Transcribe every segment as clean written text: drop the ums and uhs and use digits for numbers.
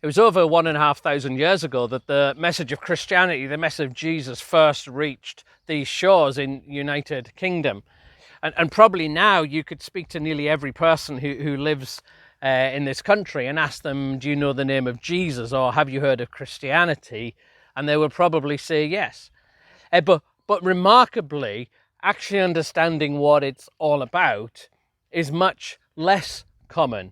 It was over 1,500 years ago that the message of Christianity, the message of Jesus, first reached these shores in United Kingdom. And probably now you could speak to nearly every person who lives in this country and ask them, do you know the name of Jesus, or have you heard of Christianity? And they will probably say yes. But remarkably, actually understanding what it's all about is much less common.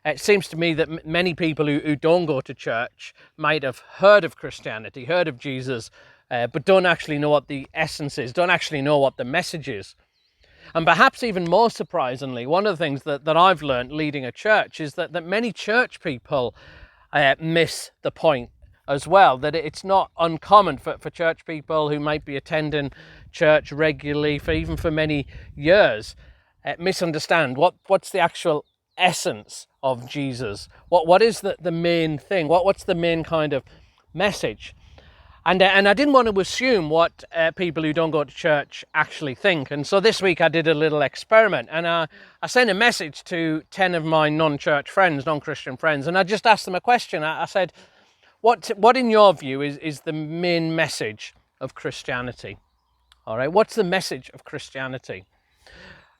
It seems to me that many people who don't go to church might have heard of Christianity, heard of Jesus, but don't actually know what the essence is, don't actually know what the message is. And perhaps even more surprisingly, one of the things that I've learned leading a church is that many church people miss the point as well, that it's not uncommon for church people who might be attending church regularly even for many years, misunderstand what's the actual essence of Jesus. What is the main thing? What's the main kind of message? And I didn't want to assume what people who don't go to church actually think. And so this week I did a little experiment, and I sent a message to 10 of my non-church friends, non-Christian friends, and I just asked them a question. I said, what in your view is the main message of Christianity? All right, what's the message of Christianity?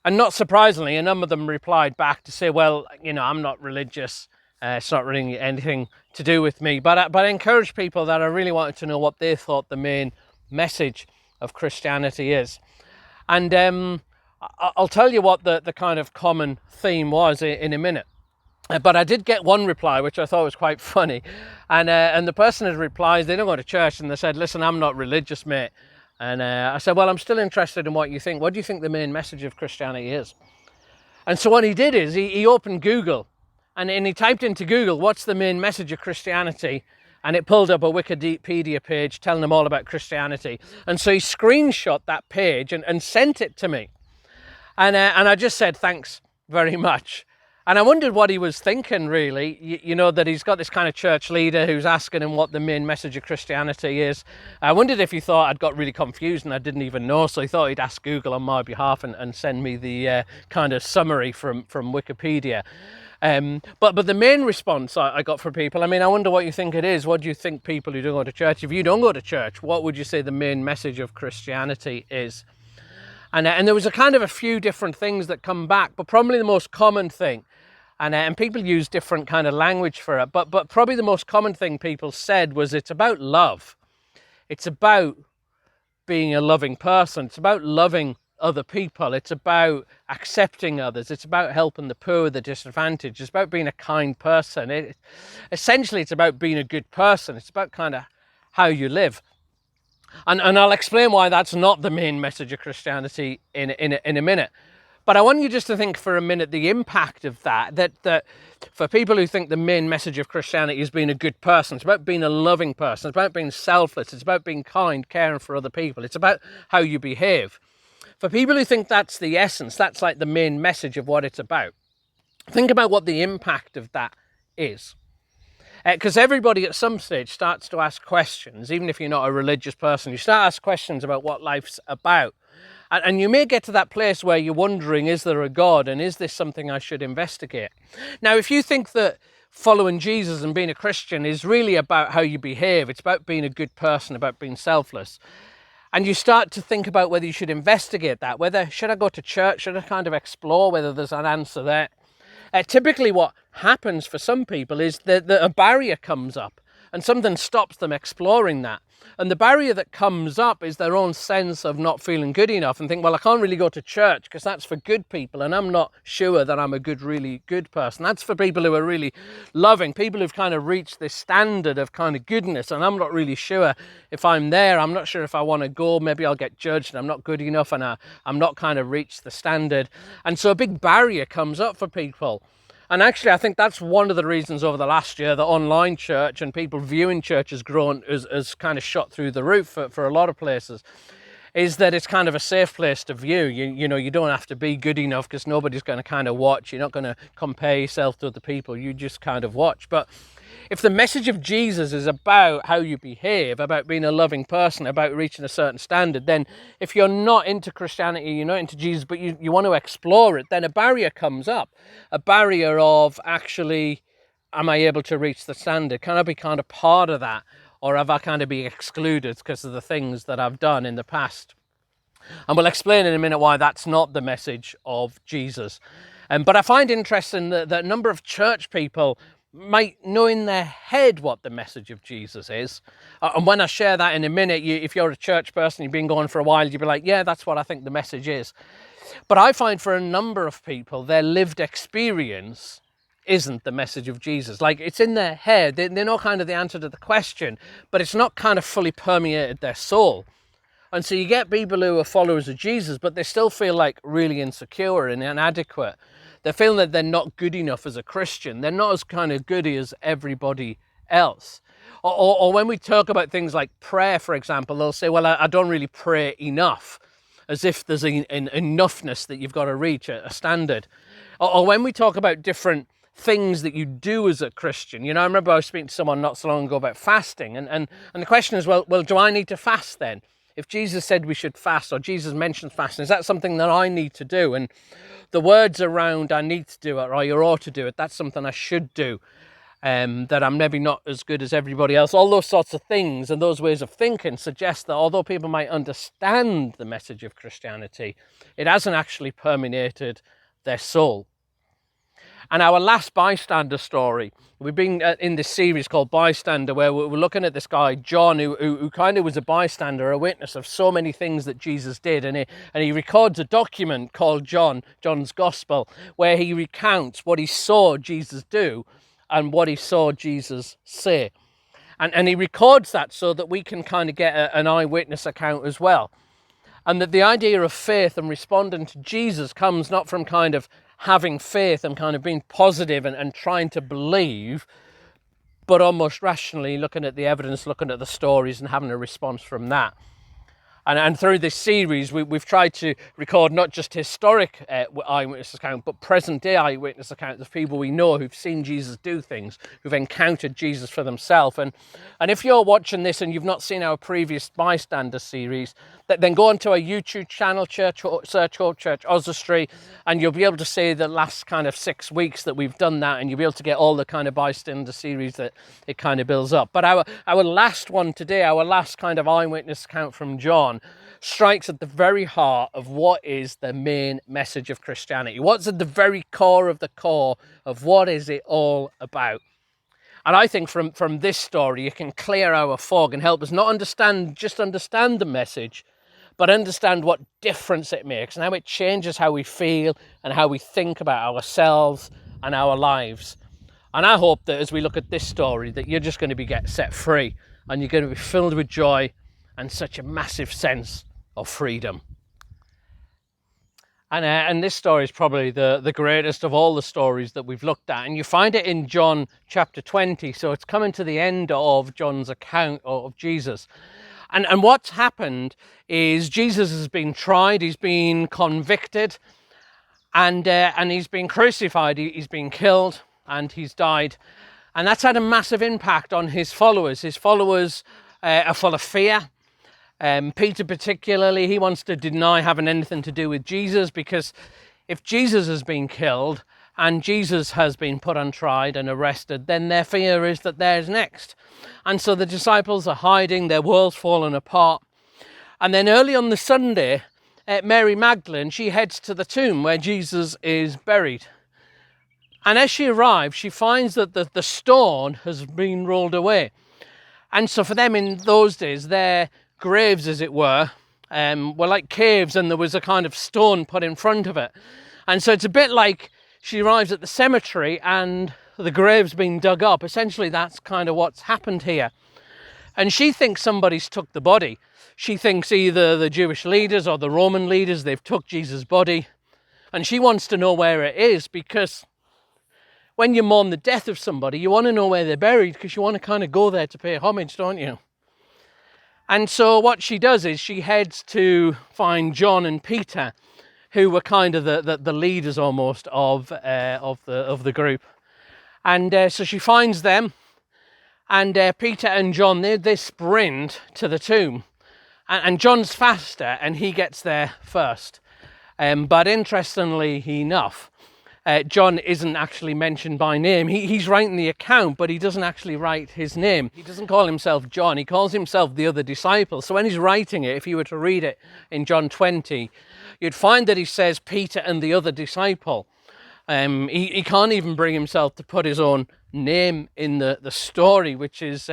And not surprisingly, a number of them replied back to say, well, I'm not religious. It's not really anything to do with me. But I encouraged people that I really wanted to know what they thought the main message of Christianity is. And I'll tell you what the kind of common theme was in a minute. But I did get one reply, which I thought was quite funny. And the person had replied, they don't go to church, and they said, listen, I'm not religious, mate. And I said, well, I'm still interested in what you think. What do you think the main message of Christianity is? And so what he did is he opened Google, and he typed into Google, what's the main message of Christianity? And it pulled up a Wikipedia page telling him all about Christianity. And so he screenshot that page and sent it to me. And I just said, thanks very much. And I wondered what he was thinking, really, that he's got this kind of church leader who's asking him what the main message of Christianity is. I wondered if he thought I'd got really confused and I didn't even know, so he thought he'd ask Google on my behalf and send me the kind of summary from Wikipedia. But the main response I got from people, I wonder what you think it is. What do you think people who don't go to church, if you don't go to church, what would you say the main message of Christianity is? And there was a kind of a few different things that come back, but probably the most common thing, and people use different kind of language for it, but probably the most common thing people said was it's about love. It's about being a loving person. It's about loving other people. It's about accepting others. It's about helping the poor, the disadvantaged. It's about being a kind person. Essentially, it's about being a good person. It's about kind of how you live. And I'll explain why that's not the main message of Christianity in a minute. But I want you just to think for a minute the impact of that for people who think the main message of Christianity is being a good person, it's about being a loving person, it's about being selfless, it's about being kind, caring for other people, it's about how you behave. For people who think that's the essence, that's like the main message of what it's about, think about what the impact of that is. Because everybody at some stage starts to ask questions, even if you're not a religious person, you start to ask questions about what life's about. And you may get to that place where you're wondering, is there a God, and is this something I should investigate? Now, if you think that following Jesus and being a Christian is really about how you behave, it's about being a good person, about being selfless, and you start to think about whether you should investigate that, whether should I go to church, should I kind of explore whether there's an answer there? Typically what happens for some people is that a barrier comes up and something stops them exploring that. And the barrier that comes up is their own sense of not feeling good enough and think, well, I can't really go to church because that's for good people and I'm not sure that I'm a really good person. That's for people who are really loving, people who've kind of reached this standard of kind of goodness, and I'm not really sure if I'm there. I'm not sure if I want to go. Maybe I'll get judged and I'm not good enough and I'm not kind of reached the standard. And so a big barrier comes up for people. And actually, I think that's one of the reasons over the last year that online church and people viewing church has grown, has kind of shot through the roof for a lot of places, is that it's kind of a safe place to view. You don't have to be good enough because nobody's going to kind of watch. You're not going to compare yourself to other people. You just kind of watch. But if the message of Jesus is about how you behave, about being a loving person, about reaching a certain standard, then if you're not into Christianity, you're not into Jesus, but you want to explore it, then a barrier comes up. A barrier of actually am I able to reach the standard? Can I be kind of part of that? Or have I kind of been excluded because of the things that I've done in the past? And we'll explain in a minute why that's not the message of Jesus. But I find interesting that a number of church people might know in their head what the message of Jesus is. And when I share that in a minute, if you're a church person, you've been going for a while, you'll be like, yeah, that's what I think the message is. But I find for a number of people, their lived experience isn't the message of Jesus. Like, it's in their head. They know kind of the answer to the question, but it's not kind of fully permeated their soul. And so you get people who are followers of Jesus, but they still feel like really insecure and inadequate. They're feeling that they're not good enough as a Christian. They're not as kind of goody as everybody else. Or when we talk about things like prayer, for example, they'll say, well, I don't really pray enough, as if there's an enoughness that you've got to reach, a standard. Or when we talk about different things that you do as a Christian, I remember I was speaking to someone not so long ago about fasting, and the question is, well, do I need to fast then? If Jesus said we should fast, or Jesus mentions fasting, is that something that I need to do? And the words around I need to do it or you ought to do it, that's something I should do, that I'm maybe not as good as everybody else. All those sorts of things and those ways of thinking suggest that although people might understand the message of Christianity, it hasn't actually permeated their soul. And our last bystander story, we've been in this series called Bystander, where we're looking at this guy, John, who kind of was a bystander, a witness of so many things that Jesus did. And he records a document called John's Gospel, where he recounts what he saw Jesus do and what he saw Jesus say. And he records that so that we can kind of get an eyewitness account as well. And that the idea of faith and responding to Jesus comes not from kind of having faith and kind of being positive and trying to believe, but almost rationally looking at the evidence, looking at the stories and having a response from that. And through this series, we've tried to record not just historic eyewitness accounts, but present-day eyewitness accounts of people we know who've seen Jesus do things, who've encountered Jesus for themselves. And if you're watching this and you've not seen our previous Bystander series, then go onto our YouTube channel, search Hope Church Oswestry, and you'll be able to see the last kind of 6 weeks that we've done that, and you'll be able to get all the kind of Bystander series that it kind of builds up. But our last one today, our last kind of eyewitness account from John, strikes at the very heart of what is the main message of Christianity. What's at the very core of what is it all about? And I think from this story, it can clear our fog and help us not just understand the message, but understand what difference it makes and how it changes how we feel and how we think about ourselves and our lives. And I hope that as we look at this story, that you're just going to be get set free and you're going to be filled with joy and such a massive sense of freedom. And this story is probably the greatest of all the stories that we've looked at. And you find it in John chapter 20. So it's coming to the end of John's account of Jesus. And what's happened is Jesus has been tried, he's been convicted, and he's been crucified, he's been killed, and he's died. And that's had a massive impact on his followers. His followers are full of fear. Peter particularly, he wants to deny having anything to do with Jesus, because if Jesus has been killed and Jesus has been put on trial and arrested, then their fear is that theirs next. And so the disciples are hiding, their world's falling apart. And then early on the Sunday, Mary Magdalene, she heads to the tomb where Jesus is buried. And as she arrives, she finds that the stone has been rolled away. And so for them in those days, their graves, as it were like caves, and there was a kind of stone put in front of it. And so it's a bit like she arrives at the cemetery and the grave's been dug up. Essentially, that's kind of what's happened here. And she thinks somebody's took the body. She thinks either the Jewish leaders or the Roman leaders, they've took Jesus' body. And she wants to know where it is, because when you mourn the death of somebody, you want to know where they're buried, because you want to kind of go there to pay homage, don't you? And so what she does is she heads to find John and Peter, who were kind of the leaders almost of the group. And so she finds them, and Peter and John, they sprint to the tomb. And John's faster, and he gets there first. But interestingly enough, John isn't actually mentioned by name. He's writing the account, but he doesn't actually write his name. He doesn't call himself John. He calls himself the other disciple. So when he's writing it, if you were to read it in John 20, you'd find that he says Peter and the other disciple. He can't even bring himself to put his own name in the story, which is,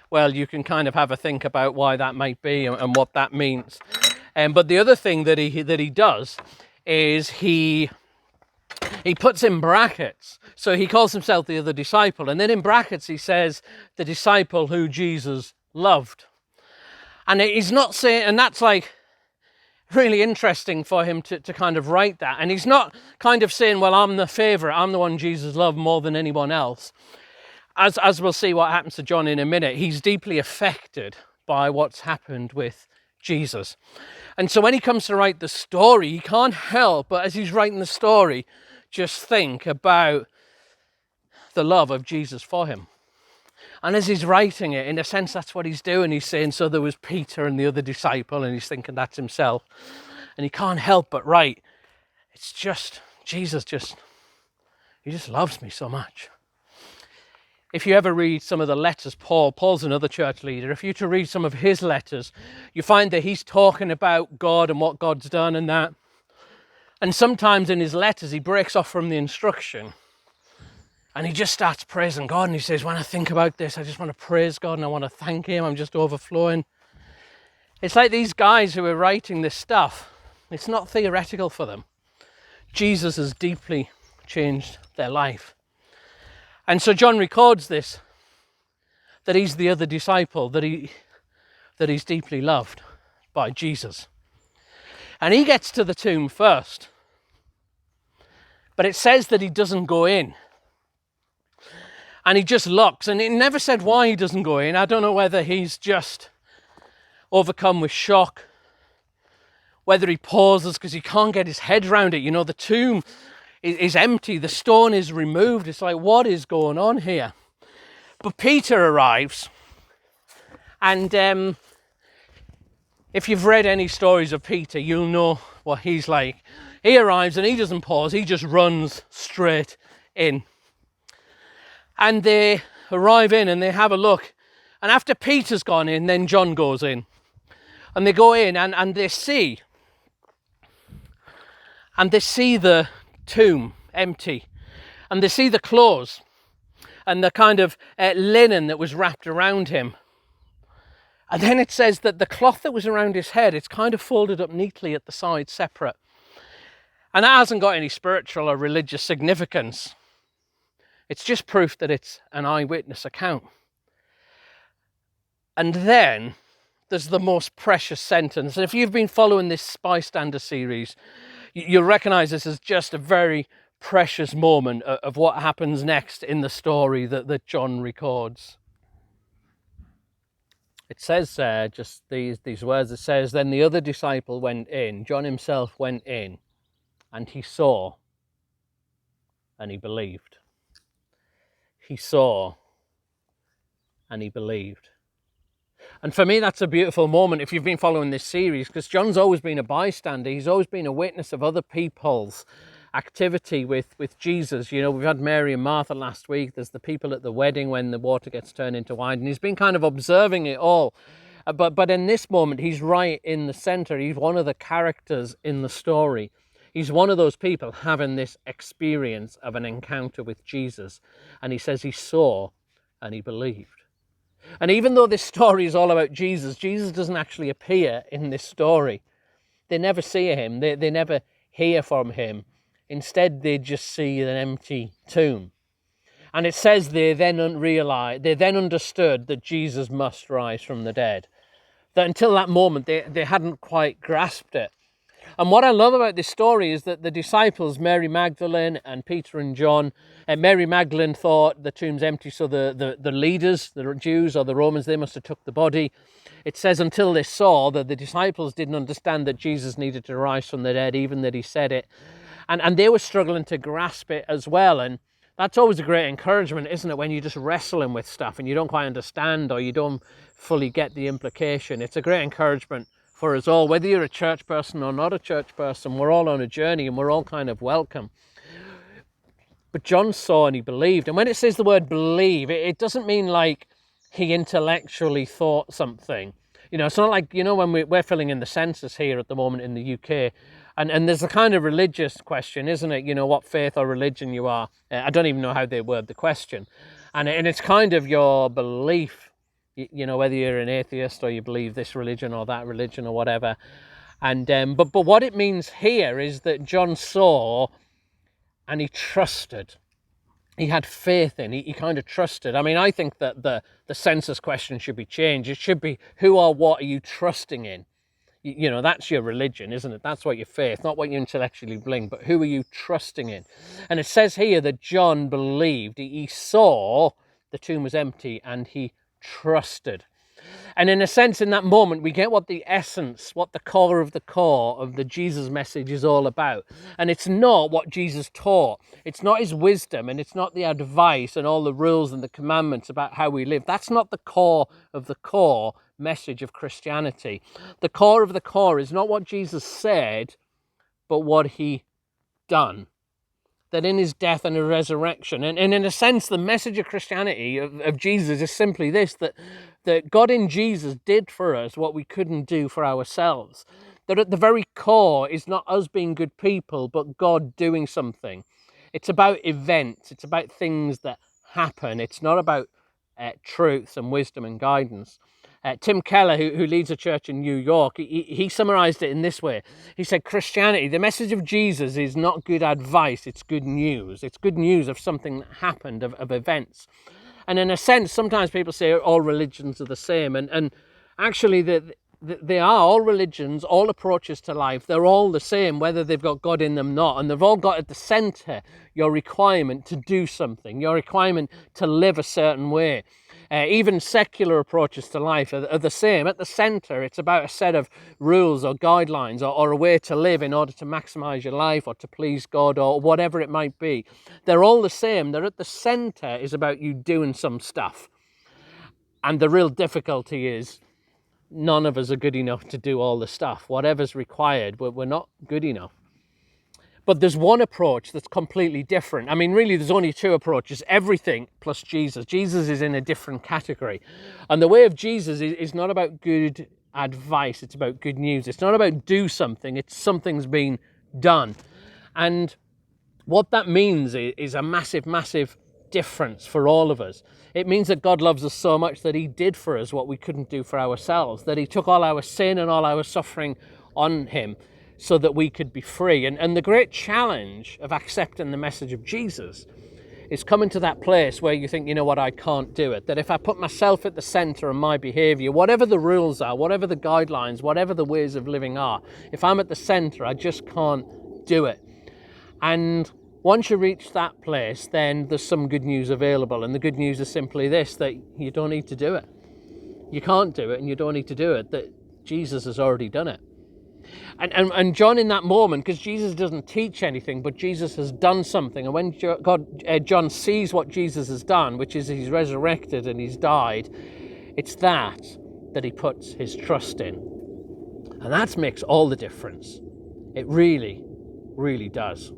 well, you can kind of have a think about why that might be and what that means. But the other thing that he does is he puts in brackets. So he calls himself the other disciple. And then in brackets, he says the disciple who Jesus loved. And he's not saying, and that's like really interesting for him to kind of write that. And he's not kind of saying, well, I'm the favourite. I'm the one Jesus loved more than anyone else. As we'll see what happens to John in a minute, he's deeply affected by what's happened with Jesus. And so when he comes to write the story, he can't help but, as he's writing the story, just think about the love of Jesus for him. And as he's writing it, in a sense, that's what he's doing. He's saying, so there was Peter and the other disciple, and he's thinking that's himself. And he can't help but write, it's just, Jesus he just loves me so much. If you ever read some of the letters, Paul's another church leader, if you to read some of his letters, you find that he's talking about God and what God's done and that. And sometimes in his letters, he breaks off from the instruction and he just starts praising God. And he says, when I think about this, I just want to praise God and I want to thank him. I'm just overflowing. It's like these guys who are writing this stuff, it's not theoretical for them. Jesus has deeply changed their life. And so John records this, that he's the other disciple, that he's deeply loved by Jesus. And he gets to the tomb first. But it says that he doesn't go in. And he just looks. And it never said why he doesn't go in. I don't know whether he's just overcome with shock, whether he pauses because he can't get his head around it. You know, the tomb is empty. The stone is removed. It's like, what is going on here? But Peter arrives. And if you've read any stories of Peter, you'll know what he's like. He arrives and he doesn't pause. He just runs straight in. And they arrive in and they have a look. And after Peter's gone in, then John goes in. And they go in and they see. And they see the tomb empty. And they see the clothes. And the kind of linen that was wrapped around him. And then it says that the cloth that was around his head, it's kind of folded up neatly at the side, separate. And that hasn't got any spiritual or religious significance. It's just proof that it's an eyewitness account. And then there's the most precious sentence. And if you've been following this Bystander series, you'll recognize this as just a very precious moment of what happens next in the story that John records. It says just these words, it says, then the other disciple went in, John himself went in, and he saw, and he believed. He saw, and he believed. And for me, that's a beautiful moment if you've been following this series, because John's always been a bystander. He's always been a witness of other people's activity with Jesus. You know, we've had Mary and Martha last week. There's the people at the wedding when the water gets turned into wine. And he's been kind of observing it all. But in this moment, he's right in the center. He's one of the characters in the story. He's one of those people having this experience of an encounter with Jesus. And he says he saw and he believed. And even though this story is all about Jesus, Jesus doesn't actually appear in this story. They never see him. They never hear from him. Instead, they just see an empty tomb. And it says they then understood that Jesus must rise from the dead. That until that moment, they hadn't quite grasped it. And what I love about this story is that the disciples, Mary Magdalene and Peter and John, Mary Magdalene thought the tomb's empty, so the leaders, the Jews or the Romans, they must have took the body. It says until they saw that the disciples didn't understand that Jesus needed to rise from the dead, even that he said it. And they were struggling to grasp it as well. And that's always a great encouragement, isn't it? When you're just wrestling with stuff and you don't quite understand or you don't fully get the implication. It's a great encouragement for us all. Whether you're a church person or not a church person, we're all on a journey and we're all kind of welcome. But John saw and he believed. And when it says the word believe, it doesn't mean like he intellectually thought something. You know, it's not like, you know, when we're filling in the census here at the moment in the UK, and there's a kind of religious question, isn't it? You know, what faith or religion you are. I don't even know how they word the question. And it's kind of your belief, you know, whether you're an atheist or you believe this religion or that religion or whatever. And but what it means here is that John saw and he trusted. He had faith in, he kind of trusted. I mean, I think that the census question should be changed. It should be, who or what are you trusting in? You know, that's your religion, isn't it? That's what your faith, not what you intellectually believe, but who are you trusting in? And it says here that John believed. He saw the tomb was empty and he trusted. And in a sense, in that moment, we get what the essence, what the core of the Jesus message is all about. And it's not what Jesus taught. It's not his wisdom, and it's not the advice and all the rules and the commandments about how we live. That's not the core of the core message of Christianity. The core of the core is not what Jesus said, but what he done. That in his death and resurrection, and in a sense, the message of Christianity, of Jesus, is simply this, that God in Jesus did for us what we couldn't do for ourselves. That at the very core is not us being good people, but God doing something. It's about events. It's about things that happen. It's not about truths and wisdom and guidance. Tim Keller, who leads a church in New York, he summarized it in this way. He said, Christianity, the message of Jesus is not good advice, it's good news. It's good news of something that happened, of events. And in a sense, sometimes people say all religions are the same. And actually, they are. All religions, all approaches to life, they're all the same, whether they've got God in them or not. And they've all got at the center your requirement to do something, your requirement to live a certain way. Even secular approaches to life are the same. At the center, it's about a set of rules or guidelines or a way to live in order to maximize your life or to please God or whatever it might be. They're all the same. They're at the center is about you doing some stuff. And the real difficulty is none of us are good enough to do all the stuff. Whatever's required, we're not good enough. But there's one approach that's completely different. I mean, really, there's only two approaches. Everything plus Jesus. Jesus is in a different category. And the way of Jesus is not about good advice. It's about good news. It's not about do something. It's something's been done. And what that means is a massive, massive difference for all of us. It means that God loves us so much that he did for us what we couldn't do for ourselves, that he took all our sin and all our suffering on him so that we could be free. And the great challenge of accepting the message of Jesus is coming to that place where you think, you know what, I can't do it. That if I put myself at the center of my behavior, whatever the rules are, whatever the guidelines, whatever the ways of living are, if I'm at the center, I just can't do it. And once you reach that place, then there's some good news available. And the good news is simply this, that you don't need to do it. You can't do it and you don't need to do it, that Jesus has already done it. And John in that moment, because Jesus doesn't teach anything, but Jesus has done something. And when John sees what Jesus has done, which is he's resurrected and he's died, it's that he puts his trust in. And that makes all the difference. It really, really does.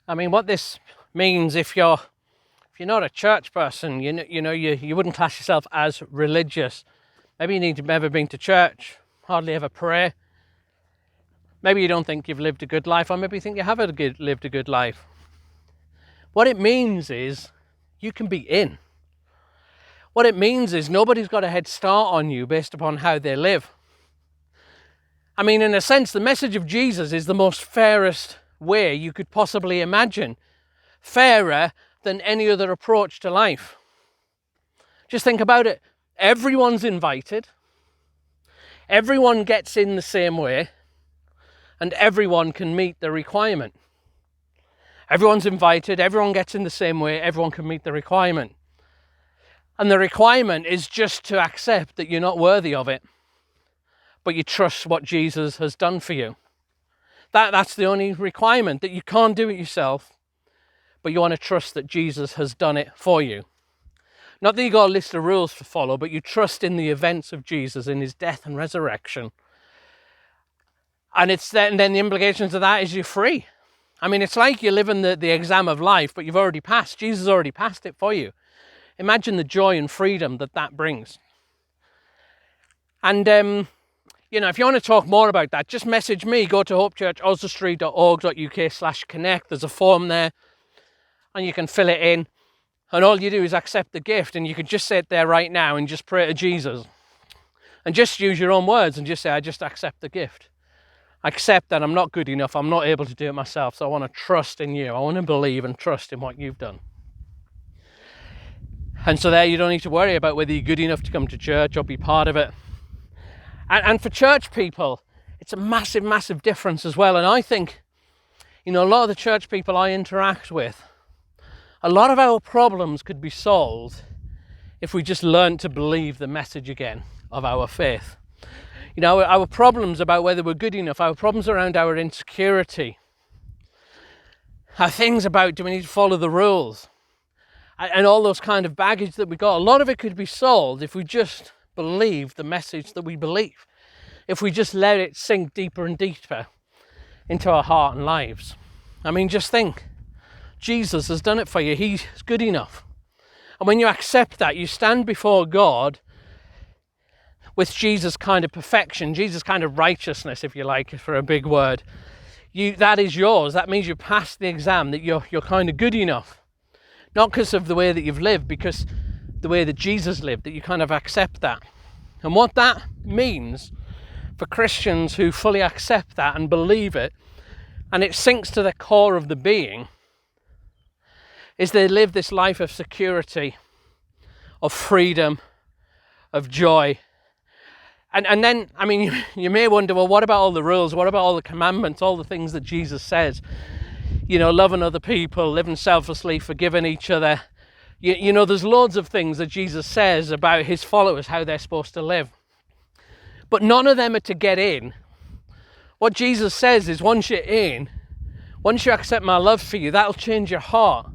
I mean, what this means, if you're not a church person, you wouldn't class yourself as religious. Maybe you need to have never been to church, hardly ever pray. Maybe you don't think you've lived a good life, or maybe you think you have lived a good life. What it means is you can be in. What it means is nobody's got a head start on you based upon how they live. I mean, in a sense, the message of Jesus is the most fairest way you could possibly imagine. Fairer than any other approach to life. Just think about it. Everyone's invited. Everyone gets in the same way. And everyone can meet the requirement. Everyone's invited. Everyone gets in the same way. Everyone can meet the requirement. And the requirement is just to accept that you're not worthy of it. But you trust what Jesus has done for you. That's the only requirement, that you can't do it yourself, but you want to trust that Jesus has done it for you. Not that you got a list of rules to follow, but you trust in the events of Jesus, in his death and resurrection. And then the implications of that is you're free. I mean, it's like you're living the exam of life, but you've already passed. Jesus already passed it for you. Imagine the joy and freedom that brings. And, if you want to talk more about that, just message me. Go to hopechurchoswestry.org.uk/connect. There's a form there, and you can fill it in. And all you do is accept the gift, and you can just sit there right now and just pray to Jesus. And just use your own words and just say, I just accept the gift. I accept that I'm not good enough. I'm not able to do it myself. So I want to trust in you. I want to believe and trust in what you've done. And so there you don't need to worry about whether you're good enough to come to church or be part of it. And for church people, it's a massive, massive difference as well. And I think, a lot of the church people I interact with, a lot of our problems could be solved if we just learn to believe the message again of our faith. Our problems about whether we're good enough, our problems around our insecurity, our things about do we need to follow the rules, and all those kind of baggage that we got, a lot of it could be solved if we just believe the message that we believe, if we just let it sink deeper and deeper into our heart and lives. I mean, just think, Jesus has done it for you. He's good enough. And when you accept that, you stand before God with Jesus' kind of perfection, Jesus' kind of righteousness, if you like, for a big word. That is yours. That means you passed the exam, that you're kind of good enough. Not because of the way that you've lived, because the way that Jesus lived, that you kind of accept that. And what that means for Christians who fully accept that and believe it, and it sinks to the core of the being, is they live this life of security, of freedom, of joy. And then, I mean, you may wonder, well, what about all the rules? What about all the commandments, all the things that Jesus says? Loving other people, living selflessly, forgiving each other. There's loads of things that Jesus says about his followers, how they're supposed to live. But none of them are to get in. What Jesus says is once you're in, once you accept my love for you, that'll change your heart.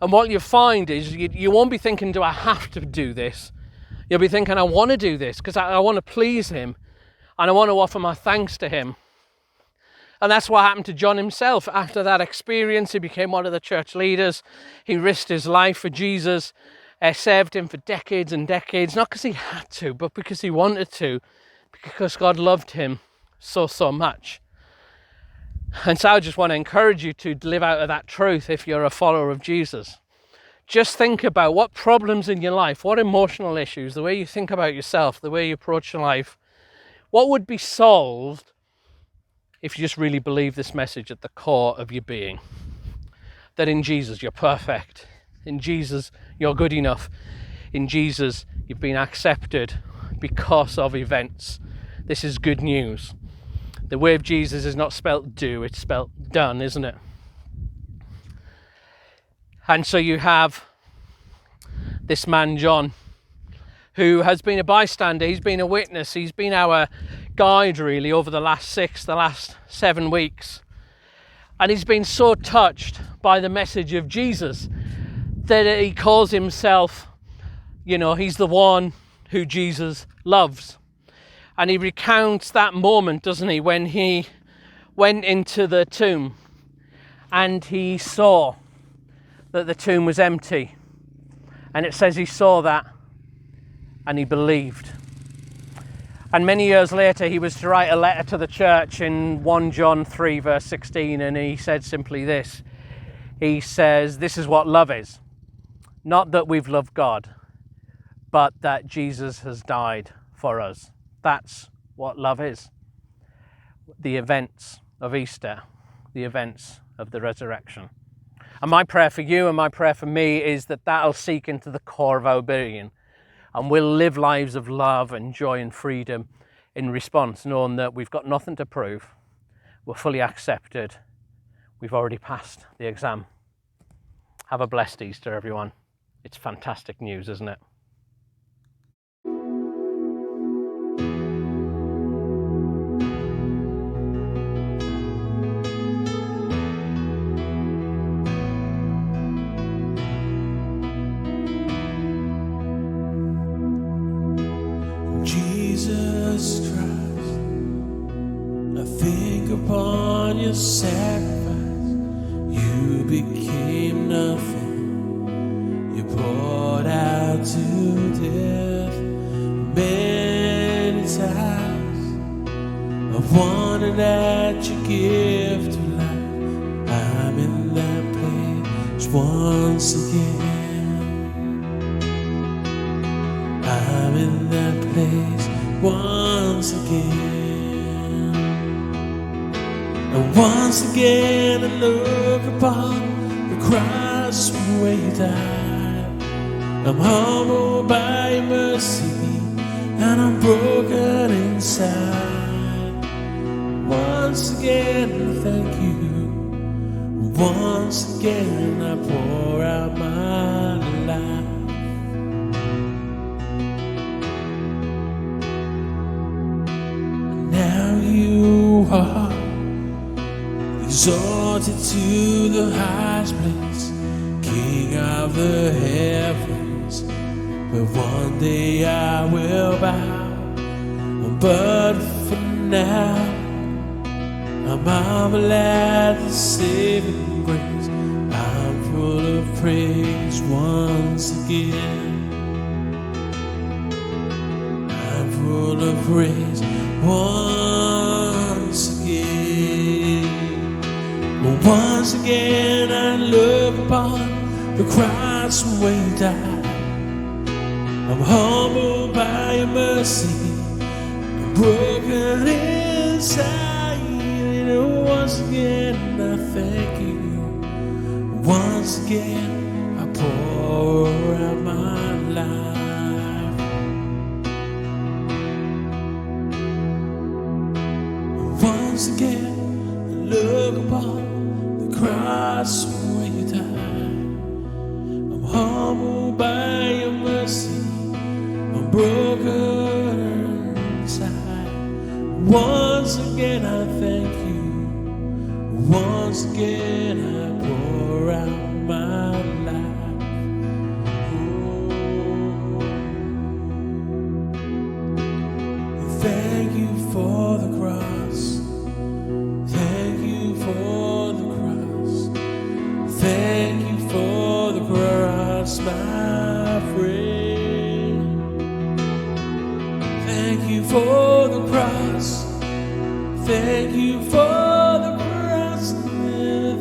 And what you find is you won't be thinking, do I have to do this? You'll be thinking, I want to do this because I want to please him and I want to offer my thanks to him. And that's what happened to John himself. After that experience, he became one of the church leaders. He risked his life for Jesus, served him for decades and decades, not because he had to, but because he wanted to, because God loved him so, so much. And so I just want to encourage you to live out of that truth if you're a follower of Jesus. Just think about what problems in your life, what emotional issues, the way you think about yourself, the way you approach your life, what would be solved if you just really believe this message at the core of your being. That in Jesus you're perfect, in Jesus you're good enough, in Jesus you've been accepted because of events. This is good news. The way of Jesus is not spelt do, it's spelt done, isn't it? And so you have this man, John, who has been a bystander. He's been a witness. He's been our guide, really, over the last 7 weeks. And he's been so touched by the message of Jesus that he calls himself, he's the one who Jesus loves. And he recounts that moment, doesn't he, when he went into the tomb and he saw that the tomb was empty. And it says he saw that and he believed. And many years later, he was to write a letter to the church in 1 John 3, verse 16, and he said simply this. He says, this is what love is. Not that we've loved God, but that Jesus has died for us. That's what love is. The events of Easter, the events of the resurrection. And my prayer for you and my prayer for me is that that'll seek into the core of our being. And we'll live lives of love and joy and freedom in response, knowing that we've got nothing to prove. We're fully accepted. We've already passed the exam. Have a blessed Easter, everyone. It's fantastic news, isn't it? Jesus Christ, I think upon your sacrifice. became nothing. You poured out to death many times. I've wondered at your gift of life. I'm in that place once again. I'm in that place once again. And once again I look upon the cross where you died. I'm humbled by your mercy and I'm broken inside. Once again I thank you. Once again I pour out my life. Now you are exalted to the highest place, King of the heavens. But one day I will bow, but for now I marvel at the saving grace. I'm full of praise once again. I'm full of praise once again. Once again I look upon the cross where you died. I'm humbled by your mercy, I'm broken inside. And once again I thank you. Once again I pour out my life. Once again I look upon the cross where you died. I'm humbled by your mercy, I'm broken inside. Once again I thank you. Once again I pour out my life. Oh, thank you for the cross. Thank you for the cross. Thank you for the cross, my friend. Thank you for the cross. Thank you for the cross.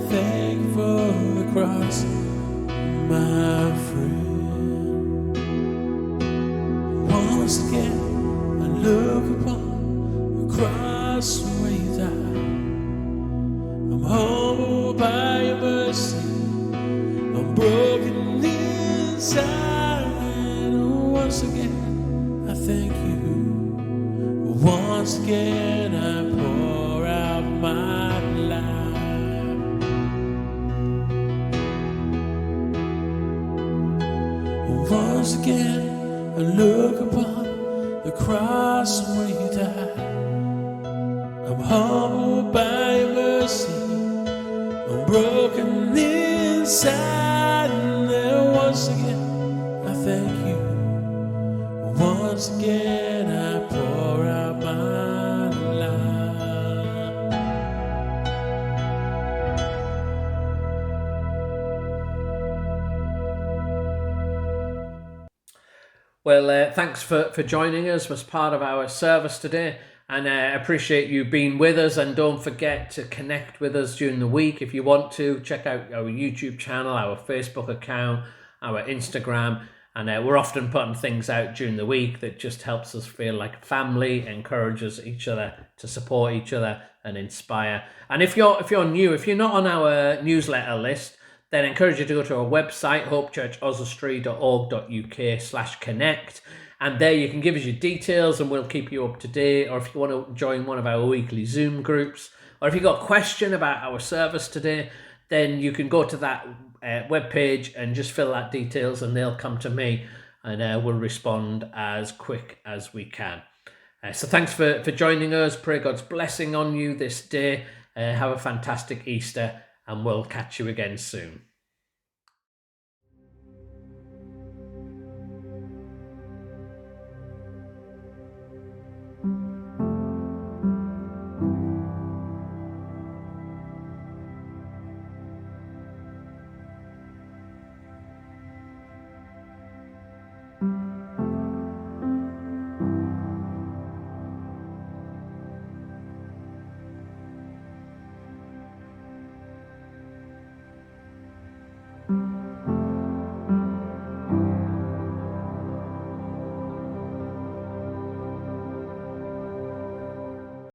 Thank you for the cross, my friend. Once again I look upon the cross where you died. I'm humbled by your mercy, I'm broken inside. Once again I thank you. Once again I pour out my life. Once again I look upon the cross where you died. I'm humbled by your mercy, I'm broken inside. And then once again I thank you. Once again I pour out my life. Well, thanks for joining us as part of our service today, and I appreciate you being with us. And don't forget to connect with us during the week if you want to. Check out our YouTube channel, our Facebook account, our Instagram, and we're often putting things out during the week that just helps us feel like family, encourages each other to support each other and inspire. And if you're new, if you're not on our newsletter list, then I encourage you to go to our website, hopechurchoswestry.org.uk/connect. And there you can give us your details and we'll keep you up to date. Or if you want to join one of our weekly Zoom groups, or if you've got a question about our service today, then you can go to that webpage and just fill that details and they'll come to me and we'll respond as quick as we can. So thanks for joining us. Pray God's blessing on you this day. Have a fantastic Easter and we'll catch you again soon.